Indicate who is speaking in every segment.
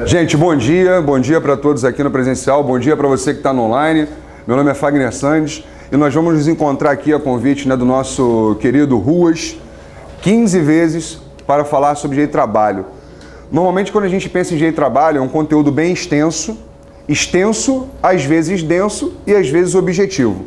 Speaker 1: Gente, bom dia para todos aqui no presencial, bom dia para você que está no online. Meu nome é Fagner Sandes e nós vamos nos encontrar aqui a convite do nosso querido Ruas, 15 vezes para falar sobre direito de trabalho. Normalmente quando a gente pensa em direito de trabalho é um conteúdo bem extenso, às vezes denso e às vezes objetivo.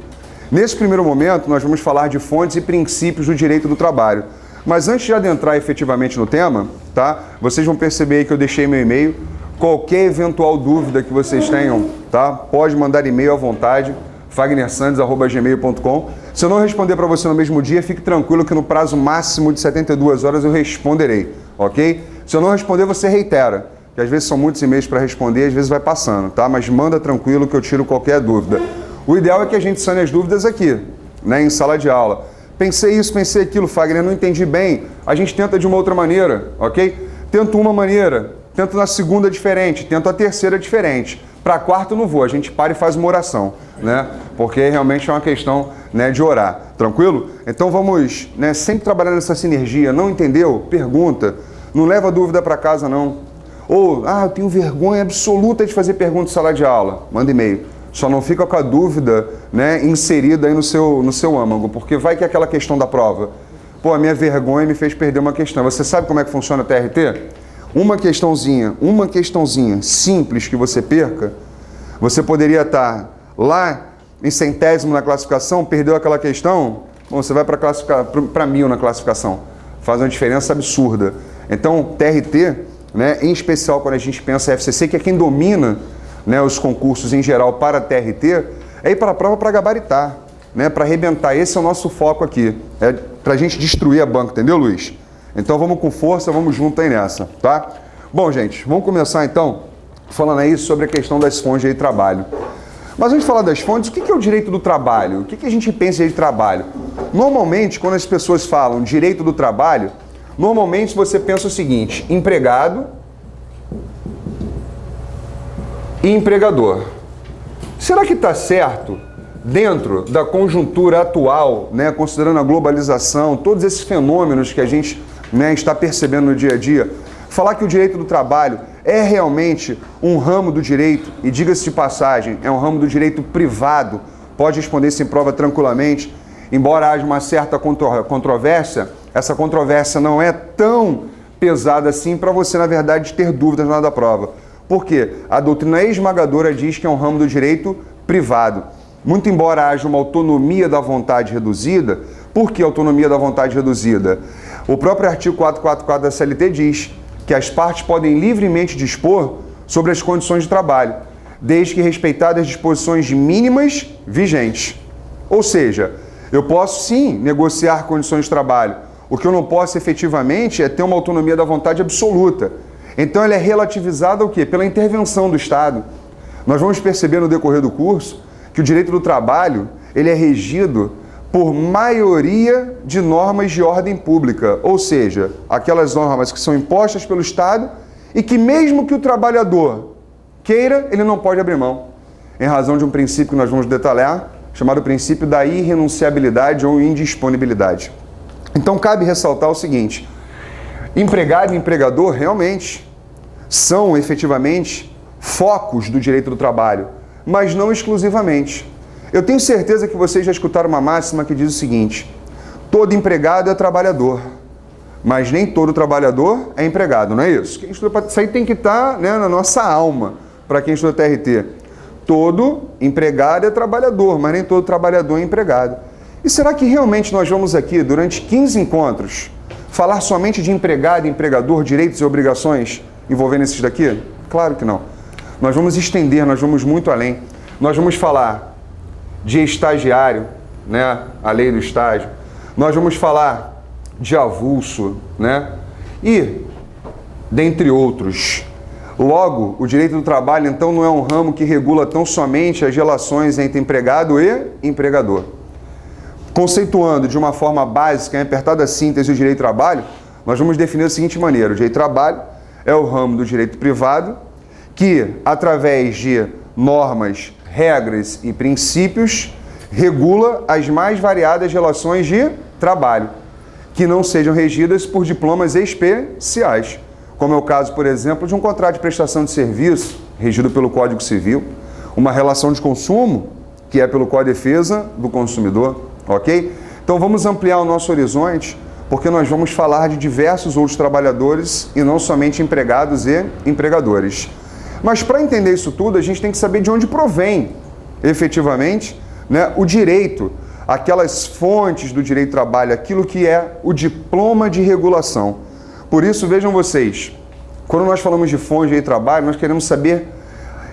Speaker 1: Nesse primeiro momento nós vamos falar de fontes e princípios do direito do trabalho. Mas antes de adentrar efetivamente no tema, tá? Vocês vão perceber aí que eu deixei meu e-mail. Qualquer eventual dúvida que vocês tenham, tá? Pode mandar e-mail à vontade, fagnersandes@gmail.com. Se eu não responder para você no mesmo dia, fique tranquilo que no prazo máximo de 72 horas eu responderei, ok? Se eu não responder, você reitera, que às vezes são muitos e-mails para responder, às vezes vai passando, tá? Mas manda tranquilo que eu tiro qualquer dúvida. O ideal é que a gente sane as dúvidas aqui, né, em sala de aula. Pensei isso, pensei aquilo, Fagner, não entendi bem. A gente tenta de uma outra maneira, ok? Tento uma maneira, tento na segunda diferente, tento a terceira diferente. Para a quarta eu não vou, a gente para e faz uma oração, né? Porque realmente é uma questão, né, de orar, tranquilo? Então vamos, né, sempre trabalhar nessa sinergia. Não entendeu? Pergunta. Não leva dúvida para casa, não. Ou, eu tenho vergonha absoluta de fazer pergunta em sala de aula. Manda e-mail. Só não fica com a dúvida, né, inserida aí no seu âmago, porque vai que é aquela questão da prova. Pô, a minha vergonha me fez perder uma questão. Você sabe como é que funciona o TRT? Uma questãozinha simples que você perca, você poderia estar lá em centésimo na classificação, perdeu aquela questão, bom, você vai para 1000 na classificação. Faz uma diferença absurda. Então, TRT, né, em especial quando a gente pensa em FCC, que é quem domina, né, os concursos em geral para TRT, é ir para a prova para gabaritar, né, para arrebentar. Esse é o nosso foco aqui, é para a gente destruir a banca, entendeu, Luiz? Então vamos com força, vamos junto aí nessa, tá? Bom, gente, vamos começar então falando aí sobre a questão das fontes de trabalho. Mas antes de falar das fontes, o que é o direito do trabalho? O que a gente pensa de trabalho? Normalmente, quando as pessoas falam direito do trabalho, normalmente você pensa o seguinte: empregado e empregador. Será que está certo, dentro da conjuntura atual, né, considerando a globalização, todos esses fenômenos que a gente, né, está percebendo no dia a dia, falar que o direito do trabalho é realmente um ramo do direito, e diga-se de passagem, é um ramo do direito privado, pode responder isso em prova tranquilamente, embora haja uma certa controvérsia, essa controvérsia não é tão pesada assim para você, na verdade, ter dúvidas na hora da prova. Por quê? A doutrina esmagadora diz que é um ramo do direito privado. Muito embora haja uma autonomia da vontade reduzida, por que autonomia da vontade reduzida? O próprio artigo 444 da CLT diz que as partes podem livremente dispor sobre as condições de trabalho, desde que respeitadas as disposições mínimas vigentes. Ou seja, eu posso sim negociar condições de trabalho. O que eu não posso efetivamente é ter uma autonomia da vontade absoluta. Então ela é relativizada ao quê? Pela intervenção do Estado. Nós vamos perceber no decorrer do curso que o direito do trabalho ele é regido por maioria de normas de ordem pública, ou seja, aquelas normas que são impostas pelo Estado e que mesmo que o trabalhador queira, ele não pode abrir mão, em razão de um princípio que nós vamos detalhar, chamado princípio da irrenunciabilidade ou indisponibilidade. Então cabe ressaltar o seguinte: empregado e empregador realmente são efetivamente focos do direito do trabalho, mas não exclusivamente. Eu tenho certeza que vocês já escutaram uma máxima que diz o seguinte: todo empregado é trabalhador, mas nem todo trabalhador é empregado, não é isso? Quem estuda, isso aí tem que estar, né, na nossa alma, para quem estuda TRT. Todo empregado é trabalhador, mas nem todo trabalhador é empregado. E será que realmente nós vamos aqui, durante 15 encontros, falar somente de empregado e empregador, direitos e obrigações envolvendo esses daqui? Claro que não. Nós vamos estender, nós vamos muito além. Nós vamos falar de estagiário, né, a lei do estágio. Nós vamos falar de avulso, né, e dentre outros. Logo, o direito do trabalho, então, não é um ramo que regula tão somente as relações entre empregado e empregador. Conceituando de uma forma básica, em apertada síntese, o direito do trabalho, nós vamos definir da seguinte maneira: o direito do trabalho é o ramo do direito privado que, através de normas, regras e princípios, regula as mais variadas relações de trabalho, que não sejam regidas por diplomas especiais. como é o caso, por exemplo, de um contrato de prestação de serviço, regido pelo Código Civil, uma relação de consumo, que é pelo Código de Defesa do Consumidor, ok? Então vamos ampliar o nosso horizonte, porque nós vamos falar de diversos outros trabalhadores e não somente empregados e empregadores. Mas para entender isso tudo, a gente tem que saber de onde provém, efetivamente, né, o direito, aquelas fontes do direito do trabalho, aquilo que é o diploma de regulação. Por isso, vejam vocês, quando nós falamos de fonte de direito do trabalho, nós queremos saber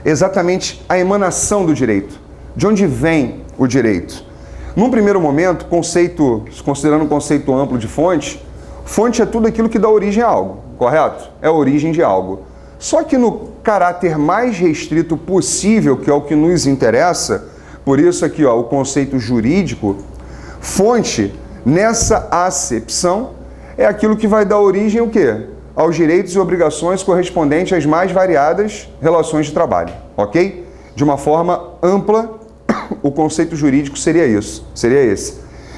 Speaker 1: exatamente a emanação do direito, de onde vem o direito. Num primeiro momento, considerando um conceito amplo de fonte, fonte é tudo aquilo que dá origem a algo, correto? É a origem de algo. Só que no caráter mais restrito possível, que é o que nos interessa, por isso aqui, ó, o conceito jurídico, fonte, nessa acepção, é aquilo que vai dar origem ao quê? Aos direitos e obrigações correspondentes às mais variadas relações de trabalho, ok? De uma forma ampla, o conceito jurídico seria isso, seria esse.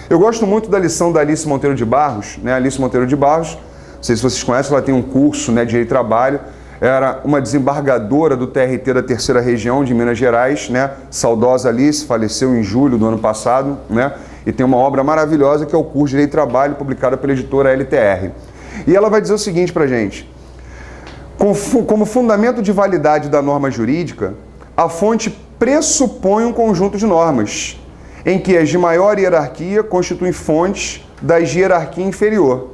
Speaker 1: Eu gosto muito da lição da Alice Monteiro de Barros, né? Alice Monteiro de Barros, não sei se vocês conhecem, ela tem um curso, né, de direito de trabalho, era uma desembargadora do TRT da Terceira Região de Minas Gerais, né? Saudosa Alice, faleceu em julho do ano passado, né? E tem uma obra maravilhosa que é o curso de Direito de Trabalho, publicada pela editora LTR. E ela vai dizer o seguinte pra gente: como fundamento de validade da norma jurídica, a fonte pressupõe um conjunto de normas, em que as de maior hierarquia constituem fontes das de hierarquia inferior.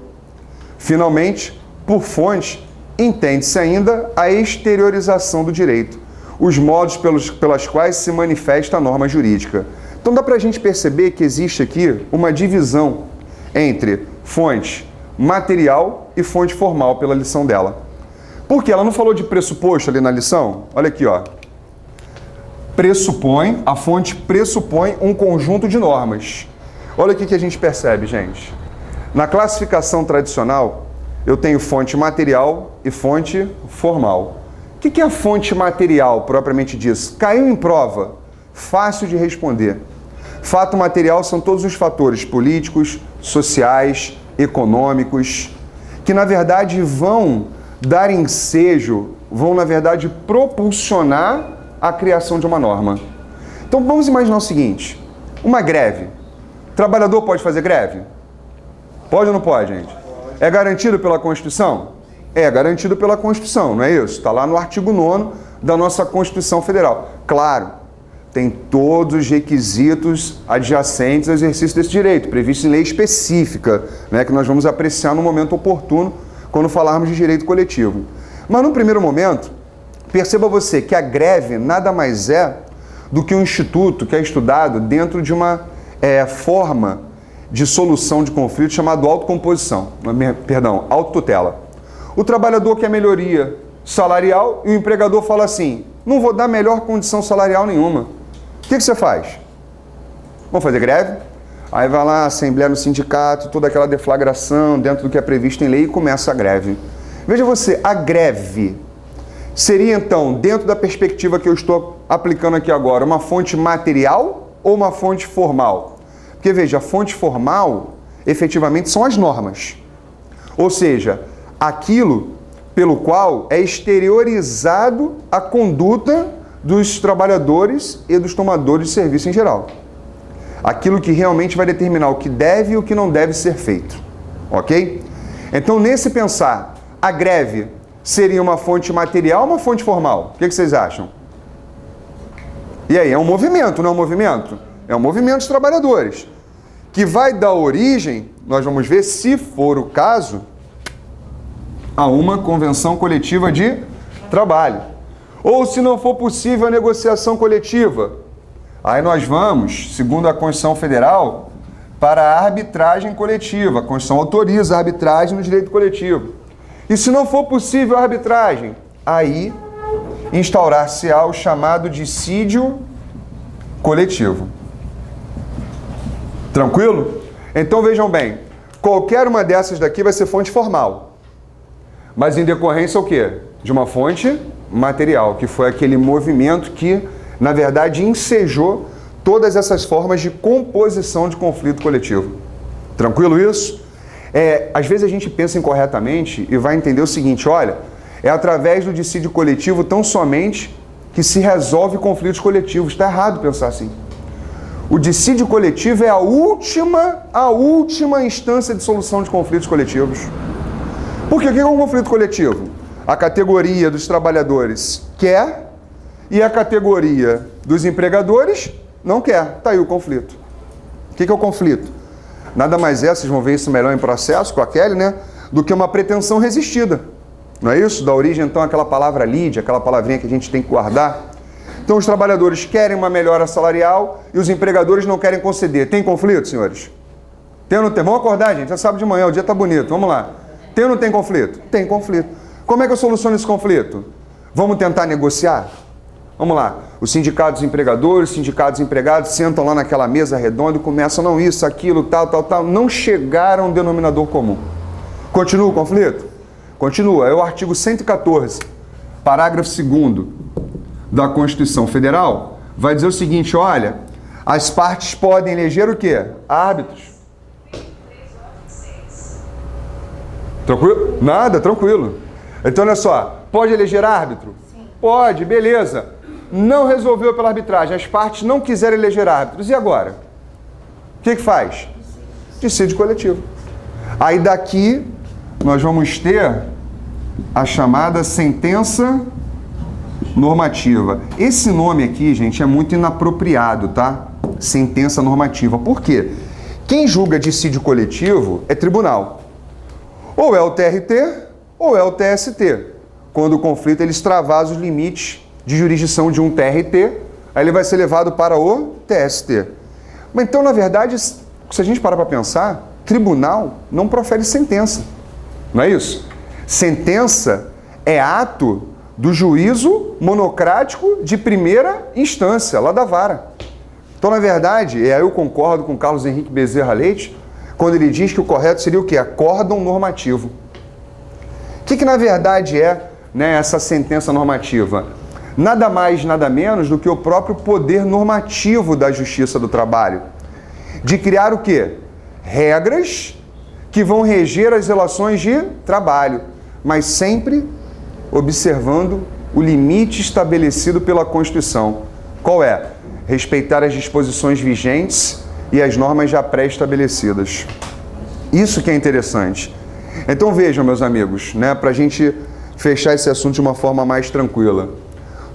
Speaker 1: Finalmente, por fonte, entende-se ainda a exteriorização do direito, os modos pelas quais se manifesta a norma jurídica. Então dá para a gente perceber que existe aqui uma divisão entre fonte material e fonte formal pela lição dela. Porque ela não falou de pressuposto ali na lição? Olha aqui, ó. Pressupõe, a fonte pressupõe um conjunto de normas. Olha o que a gente percebe, gente. Na classificação tradicional, eu tenho fonte material e fonte formal. O que é a fonte material, propriamente disso? Caiu em prova, fácil de responder. Fato material são todos os fatores políticos, sociais, econômicos, que na verdade vão dar ensejo, vão na verdade propulsionar a criação de uma norma. Então vamos imaginar o seguinte: uma greve. O trabalhador pode fazer greve? Pode ou não pode, gente? É garantido pela Constituição? É garantido pela Constituição, não é isso? Está lá no artigo 9º da nossa Constituição Federal. Claro, tem todos os requisitos adjacentes ao exercício desse direito, previsto em lei específica, né, que nós vamos apreciar no momento oportuno quando falarmos de direito coletivo. Mas no primeiro momento, perceba você que a greve nada mais é do que um instituto que é estudado dentro de uma forma de solução de conflito chamado autotutela. O trabalhador quer melhoria salarial e o empregador fala assim: não vou dar melhor condição salarial nenhuma. O que você faz? Vamos fazer greve? Aí vai lá, assembleia no sindicato, toda aquela deflagração dentro do que é previsto em lei e começa a greve. Veja você, a greve seria então, dentro da perspectiva que eu estou aplicando aqui agora, uma fonte material ou uma fonte formal? Porque veja, a fonte formal, efetivamente, são as normas. Ou seja, aquilo pelo qual é exteriorizado a conduta dos trabalhadores e dos tomadores de serviço em geral. Aquilo que realmente vai determinar o que deve e o que não deve ser feito. Ok? Então, nesse pensar, a greve seria uma fonte material ou uma fonte formal? O que vocês acham? E aí, é um movimento, não é um movimento? É um movimento dos trabalhadores, que vai dar origem, nós vamos ver, se for o caso, a uma convenção coletiva de trabalho. Ou, se não for possível, a negociação coletiva. Aí nós vamos, segundo a Constituição Federal, para a arbitragem coletiva. A Constituição autoriza a arbitragem no direito coletivo. E se não for possível a arbitragem, aí instaurar-se-á o chamado dissídio coletivo. Tranquilo? Então vejam bem, qualquer uma dessas daqui vai ser fonte formal. Mas em decorrência o quê? De uma fonte material, que foi aquele movimento que, na verdade, ensejou todas essas formas de composição de conflito coletivo. Tranquilo isso? Às vezes a gente pensa incorretamente e vai entender o seguinte: olha, É através do dissídio coletivo tão somente que se resolve conflitos coletivos. Está errado pensar assim. O dissídio coletivo é a última instância de solução de conflitos coletivos. Por quê? O que é um conflito coletivo? A categoria dos trabalhadores quer e a categoria dos empregadores não quer. Está aí o conflito. O que é o conflito? Nada mais é, vocês vão ver isso melhor em processo com a Kelly, né? Do que uma pretensão resistida. Não é isso? Da origem, então, aquela palavra lide, aquela palavrinha que a gente tem que guardar. Então, os trabalhadores querem uma melhora salarial e os empregadores não querem conceder. Tem conflito, senhores? Tem ou não tem? Vamos acordar, gente. Já sabe de manhã, o dia está bonito. Vamos lá. Tem ou não tem conflito? Tem conflito. Como é que eu soluciono esse conflito? Vamos tentar negociar? Vamos lá. Os sindicatos empregadores, os sindicatos empregados sentam lá naquela mesa redonda e começam, não, isso, aquilo, tal. Não chegaram a um denominador comum. Continua o conflito? Continua. É o artigo 114, parágrafo 2º da Constituição Federal. Vai dizer o seguinte, olha, as partes podem eleger o quê? Árbitros. Tranquilo? Nada, tranquilo. Então, olha só, pode eleger árbitro? Sim. Pode, beleza. Não resolveu pela arbitragem, as partes não quiserem eleger árbitros. E agora? O que faz? Dissídio coletivo. Aí daqui nós vamos ter a chamada sentença normativa. Esse nome aqui, gente, é muito inapropriado, tá? Sentença normativa. Por quê? Quem julga dissídio coletivo é tribunal. Ou é o TRT, ou é o TST. Quando o conflito ele extravasa os limites de jurisdição de um TRT, aí ele vai ser levado para o TST. Mas então, na verdade, se a gente parar para pensar, tribunal não profere sentença. Não é isso? Sentença é ato do juízo monocrático de primeira instância, lá da vara. Então, na verdade, eu concordo com Carlos Henrique Bezerra Leite, quando ele diz que o correto seria o quê? Acórdão normativo. O que na verdade é, né, essa sentença normativa? Nada mais, nada menos do que o próprio poder normativo da Justiça do Trabalho. De criar o quê? Regras que vão reger as relações de trabalho, mas sempre observando o limite estabelecido pela Constituição. Qual é? Respeitar as disposições vigentes e as normas já pré-estabelecidas. Isso que é interessante. Então vejam, meus amigos, né, para a gente fechar esse assunto de uma forma mais tranquila.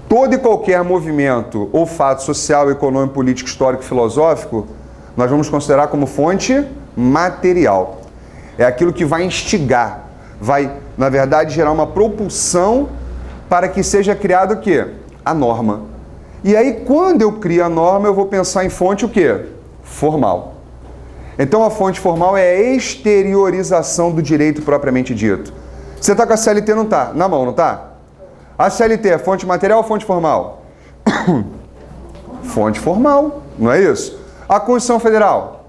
Speaker 1: Todo e qualquer movimento ou fato social, econômico, político, histórico, filosófico, nós vamos considerar como fonte material. É aquilo que vai instigar, vai, na verdade, gerar uma propulsão para que seja criado o quê? A norma. E aí, quando eu crio a norma, eu vou pensar em fonte o quê? Formal. Então, a fonte formal é a exteriorização do direito propriamente dito. Você está com a CLT, não está? Na mão, não está? A CLT é fonte material ou fonte formal? Fonte formal, não é isso? A Constituição Federal?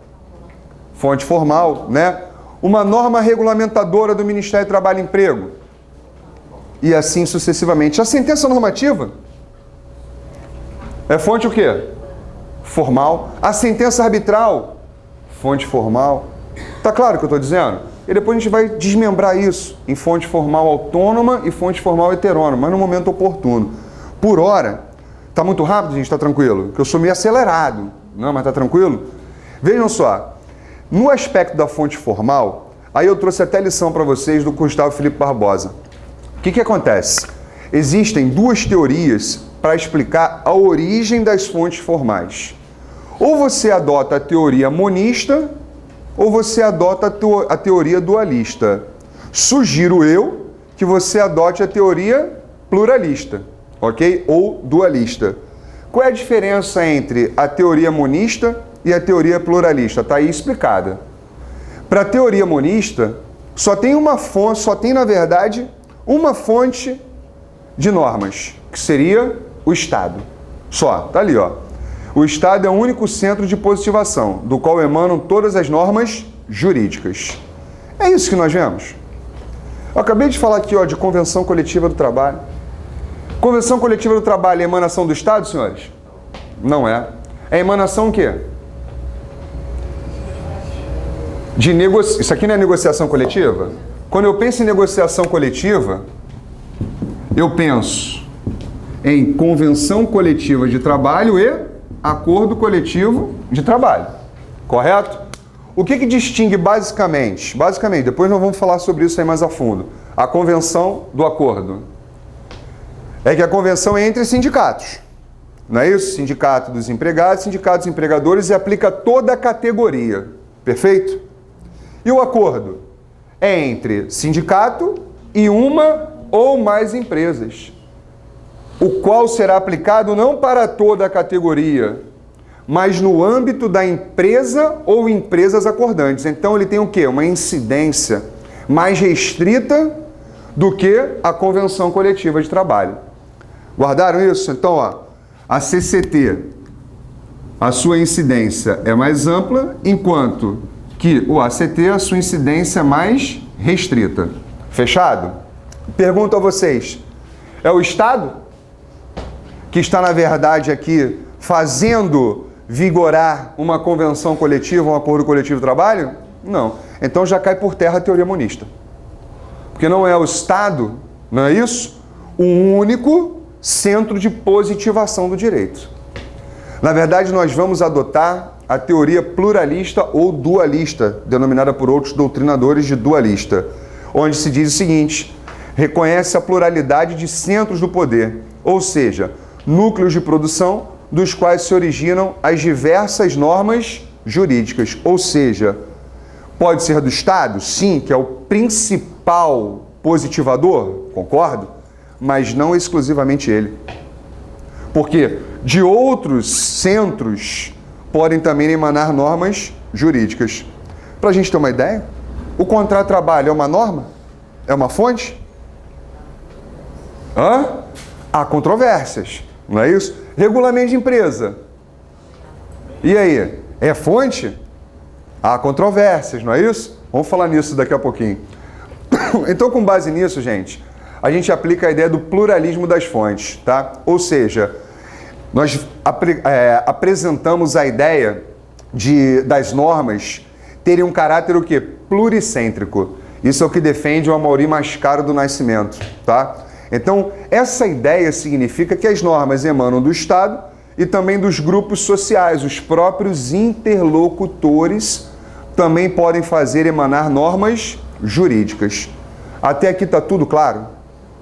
Speaker 1: Fonte formal, né? Uma norma regulamentadora do Ministério do Trabalho e Emprego? E assim sucessivamente. A sentença normativa é fonte o quê? Formal. A sentença arbitral? Fonte formal. Tá claro o que eu estou dizendo? E depois a gente vai desmembrar isso em fonte formal autônoma e fonte formal heterônoma, mas no momento oportuno. Por hora, tá muito rápido, gente? Tá tranquilo? Porque eu sou meio acelerado. Não, mas tá tranquilo? Vejam só. No aspecto da fonte formal, aí eu trouxe até lição para vocês do Gustavo Felipe Barbosa. O que acontece? Existem duas teorias para explicar a origem das fontes formais. Ou você adota a teoria monista, ou você adota a teoria dualista. Sugiro eu que você adote a teoria pluralista, ok? Ou dualista. Qual é a diferença entre a teoria monista e a teoria pluralista? Está aí explicada. Para a teoria monista, só tem uma fonte, na verdade, uma fonte de normas, que seria o Estado. Só, tá ali, ó. O Estado é o único centro de positivação, do qual emanam todas as normas jurídicas. É isso que nós vemos. Eu acabei de falar aqui, ó, de Convenção Coletiva do Trabalho. Convenção Coletiva do Trabalho é emanação do Estado, senhores? Não é. É emanação o quê? Isso aqui não é negociação coletiva? Quando eu penso em negociação coletiva, eu penso em convenção coletiva de trabalho e acordo coletivo de trabalho, correto? O que distingue basicamente, depois nós vamos falar sobre isso aí mais a fundo, a convenção do acordo? É que a convenção é entre sindicatos, não é isso? Sindicato dos empregados, sindicato dos empregadores, e aplica toda a categoria, perfeito? E o acordo é entre sindicato e uma ou mais empresas, o qual será aplicado não para toda a categoria, mas no âmbito da empresa ou empresas acordantes. Então ele tem o quê? Uma incidência mais restrita do que a convenção coletiva de trabalho. Guardaram isso? Então, ó, a CCT, a sua incidência é mais ampla, enquanto que o ACT, a sua incidência é mais restrita. Fechado? Pergunto a vocês, é o Estado que está, na verdade, aqui fazendo vigorar uma convenção coletiva, um acordo coletivo de trabalho? Não. Então já cai por terra a teoria monista. Porque não é o Estado, não é isso? O único centro de positivação do direito. Na verdade, nós vamos adotar a teoria pluralista ou dualista, denominada por outros doutrinadores de dualista, onde se diz o seguinte: reconhece a pluralidade de centros do poder, ou seja, núcleos de produção dos quais se originam as diversas normas jurídicas. Ou seja, pode ser do Estado, sim, que é o principal positivador, concordo, mas não exclusivamente ele. Porque de outros centros podem também emanar normas jurídicas. Para a gente ter uma ideia, o contrato de trabalho é uma norma? É uma fonte? Há controvérsias, não é isso? Regulamento de empresa. E aí? É fonte? Há controvérsias, não é isso? Vamos falar nisso daqui a pouquinho. Então, com base nisso, gente, a gente aplica a ideia do pluralismo das fontes, tá? Ou seja, nós apresentamos a ideia das normas terem um caráter o quê? Pluricêntrico. Isso é o que defende o Amaury Mascaro do Nascimento, tá? Então, essa ideia significa que as normas emanam do Estado e também dos grupos sociais. Os próprios interlocutores também podem fazer emanar normas jurídicas. Até aqui tá tudo claro?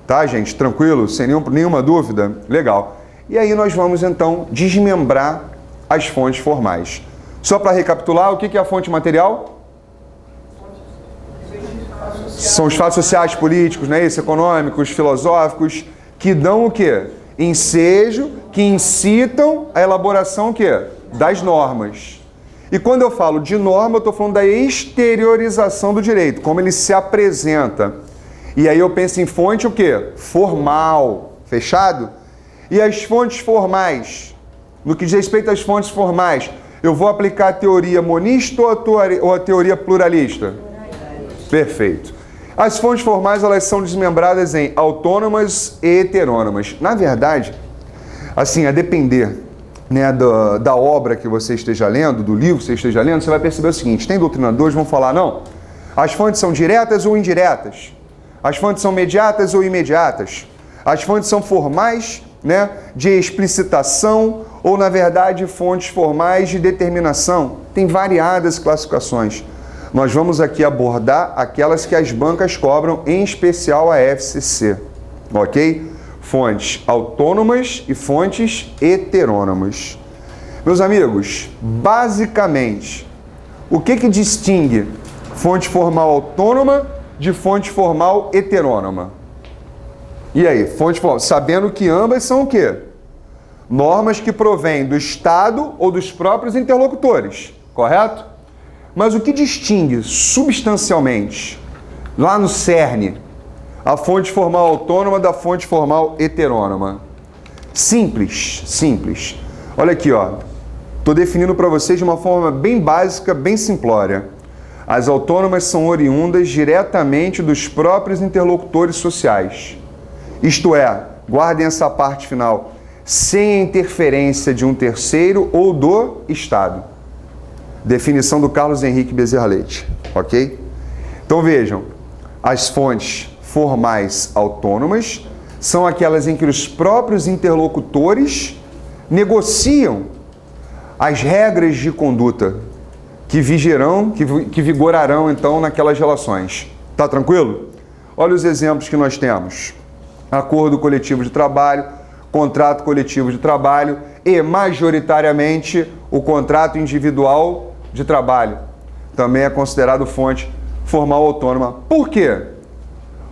Speaker 1: Tá, gente? Tranquilo? Sem nenhuma dúvida? Legal. E aí nós vamos, então, desmembrar as fontes formais. Só para recapitular, o que é a fonte material? São os fatos sociais, políticos, né? Isso, econômicos, filosóficos, que dão o quê? Ensejo, que incitam a elaboração o quê? Das normas. E quando eu falo de norma, eu estou falando da exteriorização do direito, como ele se apresenta. E aí eu penso em fonte o quê? Formal. Fechado? E as fontes formais? No que diz respeito às fontes formais, eu vou aplicar a teoria monista ou a teoria pluralista? Perfeito. As fontes formais, elas são desmembradas em autônomas e heterônomas. Na verdade, assim, a depender, né, da obra que você esteja lendo, do livro que você esteja lendo, você vai perceber o seguinte: tem doutrinadores que vão falar, não, as fontes são diretas ou indiretas, as fontes são mediatas ou imediatas, as fontes são formais, né, de explicitação ou, na verdade, fontes formais de determinação. Tem variadas classificações. Nós vamos aqui abordar aquelas que as bancas cobram, em especial a FCC, ok? Fontes autônomas e fontes heterônomas. Meus amigos, basicamente, o que distingue fonte formal autônoma de fonte formal heterônoma? E aí, fonte formal, sabendo que ambas são o quê? Normas que provêm do Estado ou dos próprios interlocutores, correto? Mas o que distingue substancialmente, lá no cerne, a fonte formal autônoma da fonte formal heterônoma? Simples, simples. Olha aqui, ó. Estou definindo para vocês de uma forma bem básica, bem simplória. As autônomas são oriundas diretamente dos próprios interlocutores sociais. Isto é, guardem essa parte final, sem a interferência de um terceiro ou do Estado. Definição do Carlos Henrique Bezerra Leite, ok? Então vejam, as fontes formais autônomas são aquelas em que os próprios interlocutores negociam as regras de conduta que vigorarão então naquelas relações. Tá tranquilo? Olha os exemplos que nós temos: acordo coletivo de trabalho, contrato coletivo de trabalho e, majoritariamente, o contrato individual de trabalho. Também é considerado fonte formal autônoma. Por quê?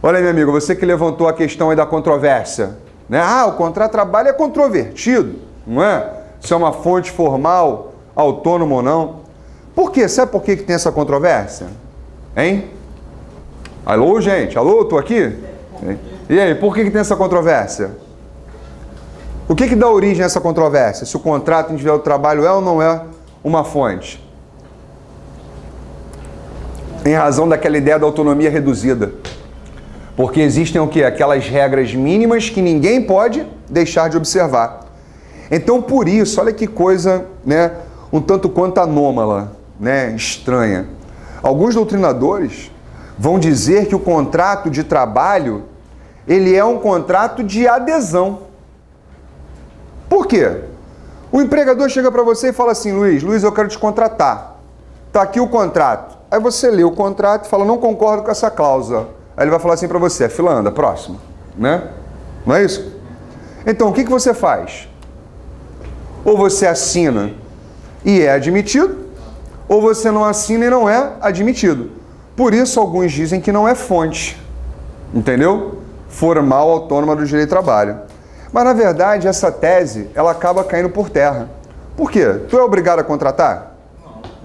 Speaker 1: Olha, meu amigo, você que levantou a questão aí da controvérsia, né? O contrato de trabalho é controvertido, não é? Se é uma fonte formal autônoma ou não. Por quê? Sabe por que tem essa controvérsia? Hein? Alô, gente? Alô, tô aqui? E aí, por que tem essa controvérsia? O que dá origem a essa controvérsia? Se o contrato individual de trabalho é ou não é uma fonte? Em razão daquela ideia da autonomia reduzida. Porque existem o quê? Aquelas regras mínimas que ninguém pode deixar de observar. Então, por isso, olha que coisa, né, um tanto quanto anômala, né, estranha. Alguns doutrinadores vão dizer que o contrato de trabalho, ele é um contrato de adesão. Por quê? O empregador chega para você e fala assim: Luiz, eu quero te contratar. Está aqui o contrato. Aí você lê o contrato e fala: não concordo com essa cláusula. Aí ele vai falar assim para você: fila anda, próximo. Né? Não é isso? Então, o que você faz? Ou você assina e é admitido, ou você não assina e não é admitido. Por isso, alguns dizem que não é fonte. Entendeu? Formal autônoma do direito do trabalho. Mas, na verdade, essa tese, ela acaba caindo por terra. Por quê? Tu é obrigado a contratar?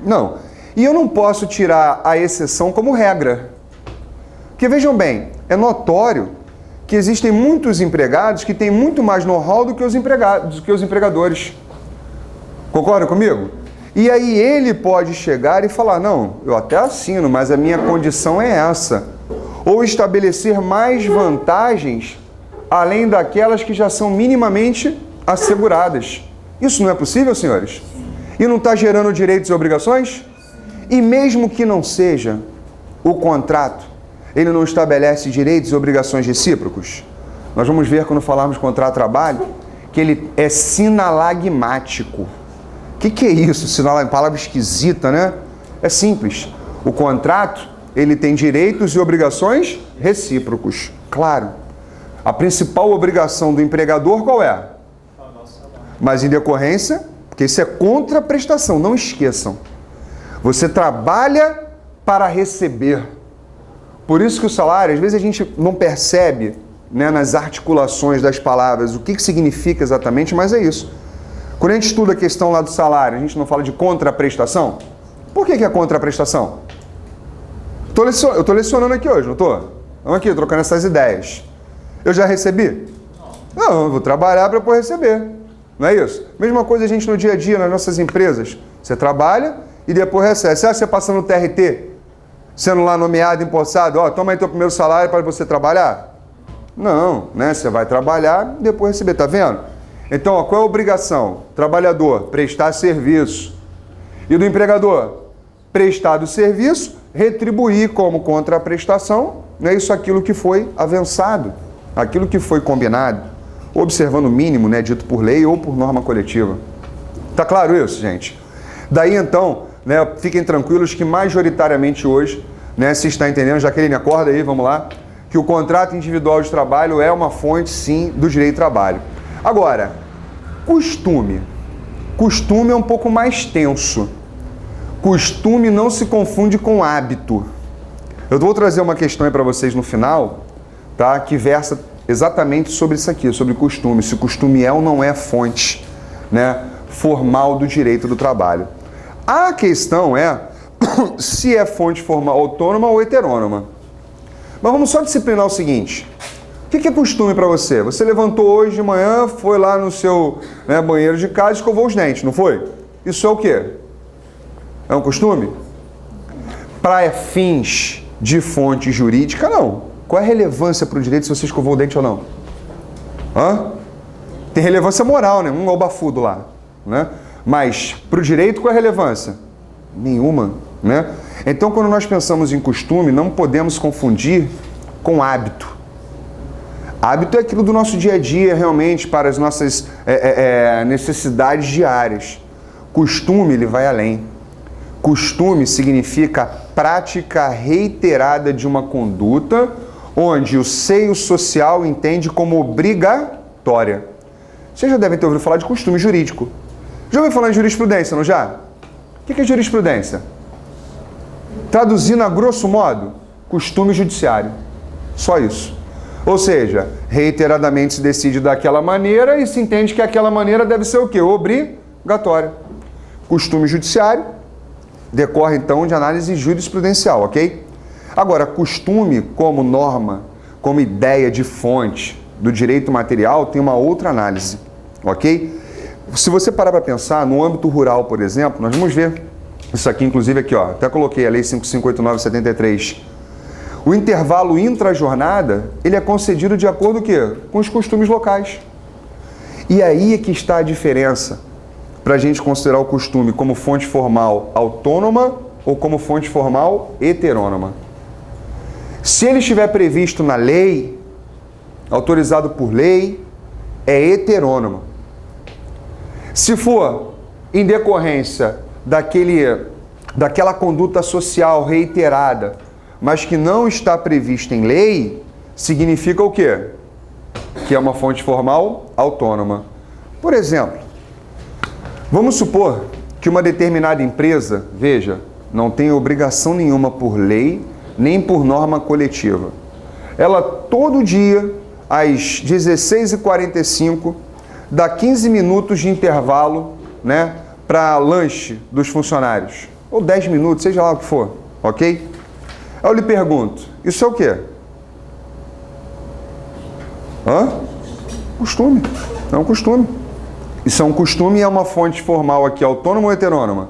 Speaker 1: Não. E eu não posso tirar a exceção como regra. Porque, vejam bem, é notório que existem muitos empregados que têm muito mais know-how do que os empregadores. Concordam comigo? E aí ele pode chegar e falar: não, eu até assino, mas a minha condição é essa. Ou estabelecer mais vantagens além daquelas que já são minimamente asseguradas. Isso não é possível, senhores? E não está gerando direitos e obrigações? E mesmo que não seja, o contrato, ele não estabelece direitos e obrigações recíprocos? Nós vamos ver, quando falarmos de contrato de trabalho, que ele é sinalagmático. O que é isso? Sinalagmático, palavra esquisita, né? É simples. O contrato, ele tem direitos e obrigações recíprocos. Claro. A principal obrigação do empregador qual é? Mas em decorrência, porque isso é contraprestação, não esqueçam. Você trabalha para receber. Por isso que o salário, às vezes a gente não percebe, né, nas articulações das palavras o que significa exatamente, mas é isso. Quando a gente estuda a questão lá do salário, a gente não fala de contraprestação? Por que é contraprestação? Eu estou lecionando aqui hoje, não estou? Estamos aqui trocando essas ideias. Eu já recebi? Não, eu vou trabalhar para poder receber. Não é isso? Mesma coisa a gente no dia a dia, nas nossas empresas. Você trabalha e depois recebe. Você passando no TRT, sendo lá nomeado, empossado, toma aí teu primeiro salário para você trabalhar? Não, né? Você vai trabalhar e depois receber, tá vendo? Então, qual é a obrigação? Trabalhador, prestar serviço. E do empregador? Prestado serviço, retribuir como contraprestação, né, isso aquilo que foi avançado, aquilo que foi combinado, observando o mínimo, né, dito por lei ou por norma coletiva. Tá claro isso, gente? Daí então, né, fiquem tranquilos que majoritariamente hoje, né, se está entendendo, Jaqueline, acorda aí, vamos lá, que o contrato individual de trabalho é uma fonte, sim, do direito do trabalho. Agora, costume. Costume é um pouco mais tenso. Costume não se confunde com hábito. Eu vou trazer uma questão aí para vocês no final, tá? Que versa exatamente sobre isso aqui, sobre costume. Se o costume é ou não é fonte, né, formal do direito do trabalho. A questão é se é fonte formal autônoma ou heterônoma. Mas vamos só disciplinar o seguinte. O que é costume para você? Você levantou hoje de manhã, foi lá no seu, né, banheiro de casa e escovou os dentes, não foi? Isso é o quê? É um costume? Para fins de fonte jurídica, não. Qual é a relevância para o direito se você escovou o dente ou não? Tem relevância moral, né? Um obafudo lá, né? Mas para o direito, qual é a relevância? Nenhuma, né? Então, quando nós pensamos em costume, não podemos confundir com hábito. Hábito é aquilo do nosso dia a dia, realmente, para as nossas necessidades diárias. Costume, ele vai além. Costume significa prática reiterada de uma conduta, onde o seio social entende como obrigatória. Vocês já devem ter ouvido falar de costume jurídico. Já ouviu falar em jurisprudência, não já? O que é jurisprudência? Traduzindo a grosso modo, costume judiciário. Só isso. Ou seja, reiteradamente se decide daquela maneira e se entende que aquela maneira deve ser o quê? Obrigatória. Costume judiciário decorre então de análise jurisprudencial, ok? Agora, costume como norma, como ideia de fonte do direito material, tem uma outra análise, ok? Se você parar para pensar, no âmbito rural, por exemplo, nós vamos ver isso aqui, inclusive aqui, ó, até coloquei a Lei 5589/73. O intervalo intra-jornada, ele é concedido de acordo com o quê? Com os costumes locais. E aí é que está a diferença para a gente considerar o costume como fonte formal autônoma ou como fonte formal heterônoma. Se ele estiver previsto na lei, autorizado por lei, é heterônoma. Se for em decorrência daquela conduta social reiterada, mas que não está prevista em lei, significa o quê? Que é uma fonte formal autônoma. Por exemplo, vamos supor que uma determinada empresa, veja, não tem obrigação nenhuma por lei, nem por norma coletiva. Ela todo dia, às 16h45, dá 15 minutos de intervalo, né, para lanche dos funcionários. Ou 10 minutos, seja lá o que for, ok? Eu lhe pergunto, isso é o quê? Costume. É um costume. Isso é um costume e é uma fonte formal aqui, autônoma ou heterônoma?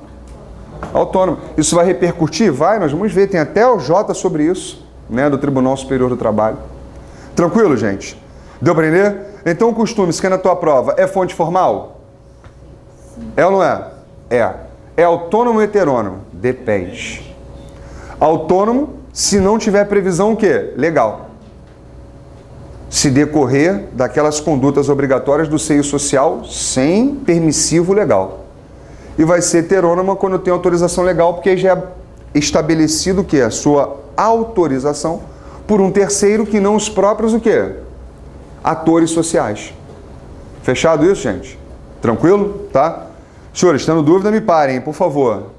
Speaker 1: Autônoma. Isso vai repercutir? Vai, nós vamos ver. Tem até o J sobre isso, né, do Tribunal Superior do Trabalho. Tranquilo, gente? Deu para entender? Então o costume, se quer na tua prova, é fonte formal? É ou não é? É. É autônomo ou heterônomo? Depende. Autônomo, se não tiver previsão o quê? Legal. Se decorrer daquelas condutas obrigatórias do seio social sem permissivo legal. E vai ser heterônoma quando tem autorização legal, porque já é estabelecido o quê? A sua autorização por um terceiro que não os próprios o quê? Atores sociais. Fechado isso, gente? Tranquilo? Tá? Senhores, tendo dúvida, me parem, por favor.